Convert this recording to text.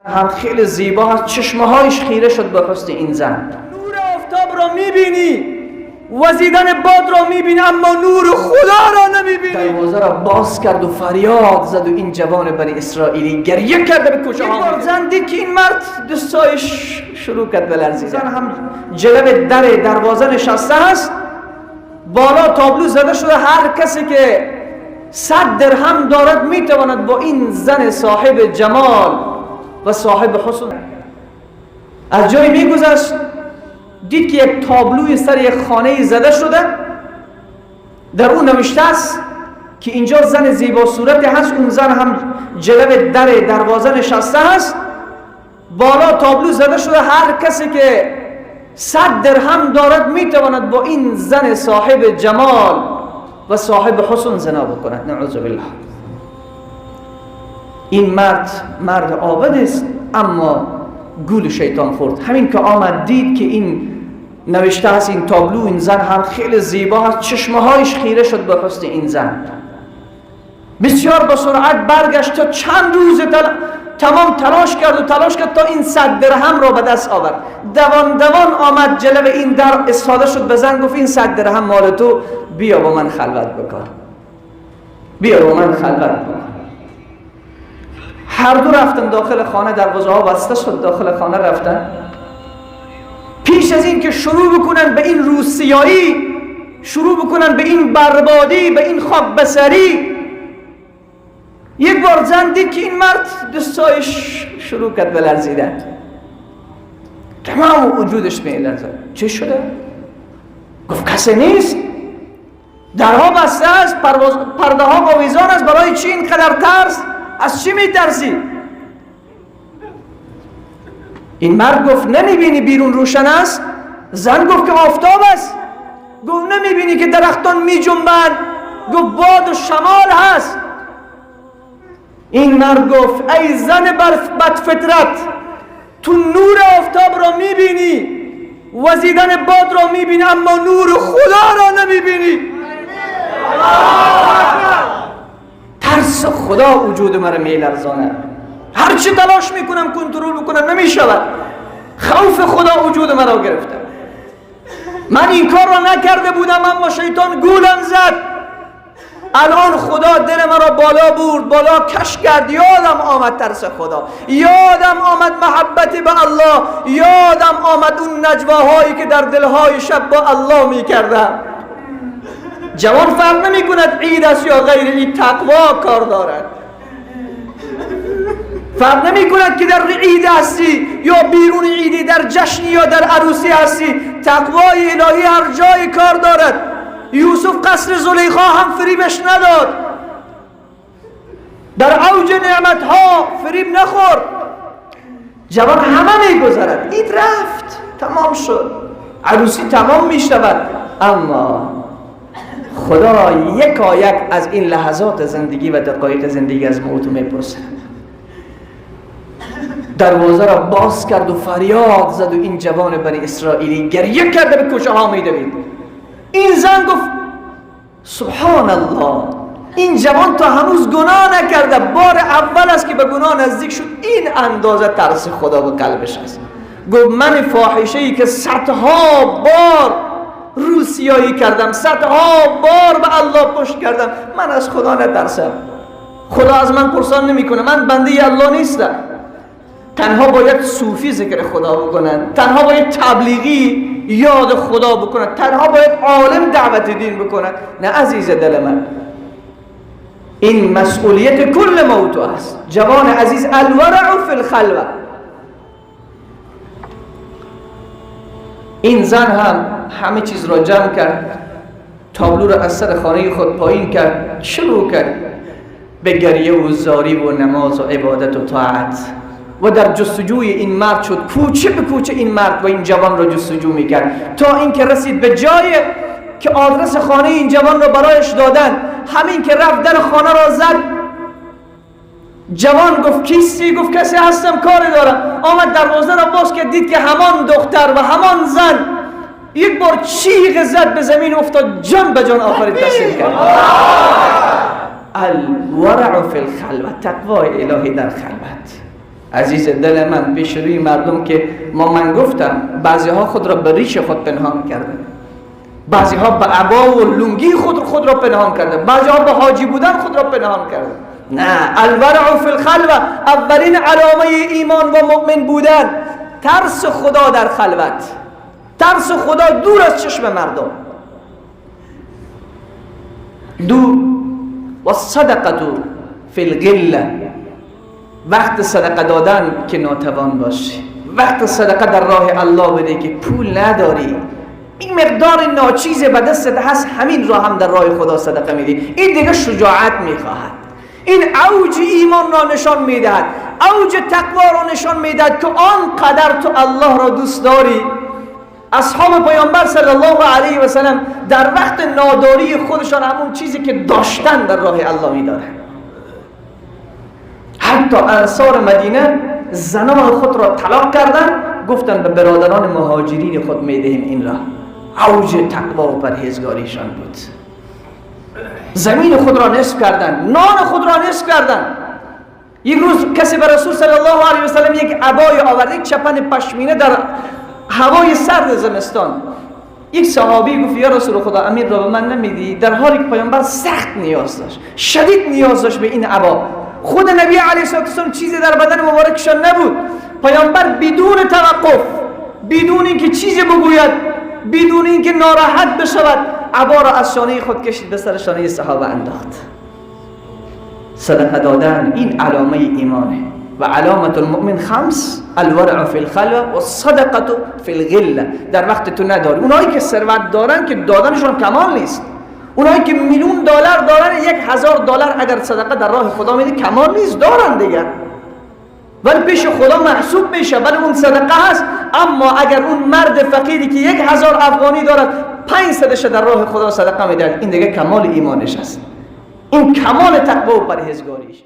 هم خیلی زیبا هست، چشمهایش خیره شد به حسن این زن. نور آفتاب را میبینی، وزیدن باد را میبینی، اما نور خدا را نمیبینی. دروازه را باز کرد و فریاد زد و این جوان بنی اسرائیلی گریه کرده به کوچه ها. زن دید که این مرد دستایش شروع کرد به لرزیدن. زن هم جلوی در دروازه نشسته است، بالا تابلو زده شده هر کسی که 100 درهم دارد میتواند با این زن صاحب جمال و صاحب حسن. از جایی میگذشت دید که یک تابلوی سر یک خانه زده شده، در اون نوشته است که اینجا زن زیبا صورتی هست، اون زن هم جلوی در دروازه نشسته است، بالا تابلو زده شده هر کسی که 100 درهم دارد میتواند با این زن صاحب جمال و صاحب حسن زنا بکند. نعوذ بالله. این مرد عابد است، اما گول شیطان خورد. همین که آمد دید که این نوشته است این تابلو، این زن هم خیلی زیبا هست، چشمهایش خیره شد به حسن این زن. بسیار با سرعت برگشت تا چند روز تمام تلاش کرد تا این 100 درهم را به دست آورد. دوان آمد جلوی این در استاده شد، به زن گفت این 100 درهم مال تو، بیا با من خلوت بکن، بیا با من خلوت بکن. هر دو رفتن داخل خانه، دروازه ها بسته شد، داخل خانه رفتن. پیش از این که شروع بکنن به این روسیایی، شروع بکنن به این بربادی، به این خواب بسری، یک بار زن دید که این مرد دستایش شروع کرد به لرزیدن، تمام وجودش میلرزد. چه شده؟ گفت کسی نیست، درها بسته است، پرده ها آویزان است، برای چی اینقدر ترس؟ از چی میترسی؟ این مرد گفت نمیبینی بیرون روشن است؟ زن گفت که آفتاب است. گفت نمیبینی که درختان میجنبند؟ گفت باد و شمال هست. این مرد گفت ای زن بدفطرت، تو نور آفتاب را میبینی، وزیدن باد را میبینی، اما نور خدا را نمیبینی. ترس خدا وجود مرا میلرزاند، هرچی تلاش میکنم کنترل بکنم نمیشود. خوف خدا وجود مرا گرفته. من این کار را نکرده بودم، اما شیطان گولم زد. الان خدا دل مرا بالا برد، بالا کش کرد. یادم آمد ترس خدا، یادم آمد محبت به الله، یادم آمد اون نجواهایی که در دلهای شب با الله میکردم. جوان فرق نمی کند عید است یا غیر عید، تقوا کار دارد. فرق نمی کند که در عید هستی یا بیرون عیدی، در جشنی یا در عروسی هستی، تقوای الهی هر جای کار دارد. یوسف قصر زلیخا هم فریبش نداد، در اوج نعمت ها فریب نخورد. جوان همه میگذرد، عید رفت، تمام شد، عروسی تمام میشود، اما خدا یکایک از این لحظات زندگی و دقایق زندگی از ما تو میپرسه. دروازه را باز کرد و فریاد زد و این جوان بنی اسرائیلی گریه کرده به کوچه ها میدوید. این زن گفت سبحان الله، این جوان تا هنوز گناه نکرده، بار اول است که به گناه نزدیک شد، این اندازه ترس خدا به قلبش است. گفت من فاحشه‌ای که صدها بار روسیایی کردم، صدها بار به الله پشت کردم، من از خدا نترسم. خدا از من پرسان نمیکنه، من بنده الله نیستم. تنها باید صوفی ذکر خدا بکنن، تنها باید تبلیغی یاد خدا بکنن، تنها باید عالم دعوت دین بکنن. نه عزیز دل من، این مسئولیت کل موتو است. جوان عزیز، الورع فی الخلوه. این زن هم همه چیز را جمع کرد، تابلو را از سر خانه خود پایین کرد، شروع کرد به گریه و زاری و نماز و عبادت و طاعت و در جستجوی این مرد شد. کوچه به کوچه این مرد و این جوان را جستجو میکرد تا اینکه رسید به جایی که آدرس خانه این جوان را برایش دادن. همین که رفت در خانه را زد، جوان گفت کیستی؟ گفت کسی هستم، کاری دارم. آمد دروازه را باز کرد، دید که همان دختر و همان زن یک بار چیغ زد، به زمین افتاد، جان به جان آفرید تسلیم کرد. الورع فی الخلوه، تقوای الهی در خلوت. عزیز دل من، پیش روی مردم که من گفتم بعضی ها خود را به ریش خود پنهان کردن، بعضی ها به عبا و لنگی خود را پنهان کردن، بعضی ها به حاجی بودن خود را پنهان کردن. نه، الورع فی الخلوه، اولین علامه ایمان و مؤمن بودن ترس خدا در خلوت، ترس خدا دور از چشم مردم. دو و صدقه فی الغله، وقت صدقه دادن که ناتوان باشی، وقت صدقه در راه الله بده که پول نداری، این مقدار ناچیز به دستت هست، همین را هم در راه خدا صدقه میدی. این دیگه شجاعت میخواهد، این اوج ایمان را نشان میدهد، اوج تقوا را نشان میدهد که آنقدر تو الله را دوست داری. اصحاب پیامبر صلی الله علیه و سلم در وقت ناداری خودشان همون چیزی که داشتن در راه الله میدادن. حتی انصار مدینه زنان خود را طلاق کردن، گفتن به برادران مهاجرین خود میدهیم این را. اوج تقوا و پرهیزگاریشان بود. زمین خود را نصف کردن، نان خود را نصف کردن. یک روز کسی به رسول صلی الله علیه و سلم یک عبای آورد، یک چپن پشمینه در هوای سرد زمستان. یک صحابی گفت یا رسول خدا، امیر را به من نمیدی؟ در حالی که پیامبر سخت نیاز داشت، شدید نیاز داشت به این عبا. خود نبی علیه السلام چیزی در بدن مبارکشان نبود. پیامبر بدون توقف، بدون اینکه چیزی بگوید، بدون اینکه ناراحت بشود، عبا را از شانه خود کشید به سر شانه صحابه انداخت. صدقه دادن این علامه ایمانه. و علامت المؤمن خمس، الورع فی الخلوه و صدقه فی الغله، در وقت تو نداری. اونایی که ثروت دارن که دادنشون کمال نیست، اونایی که میلیون دلار دارن، $1000 اگر صدقه در راه خدا میده کمال نیست، دارن دیگه، ولی پیش خدا محسوب میشه، ولی اون صدقه هست. اما اگر اون مرد فقیری که 1000 افغانی دارد 500 در راه خدا صدقه میده، این دیگه کمال ایمانش هست، این کمال تقوا و پرهیزگاریش.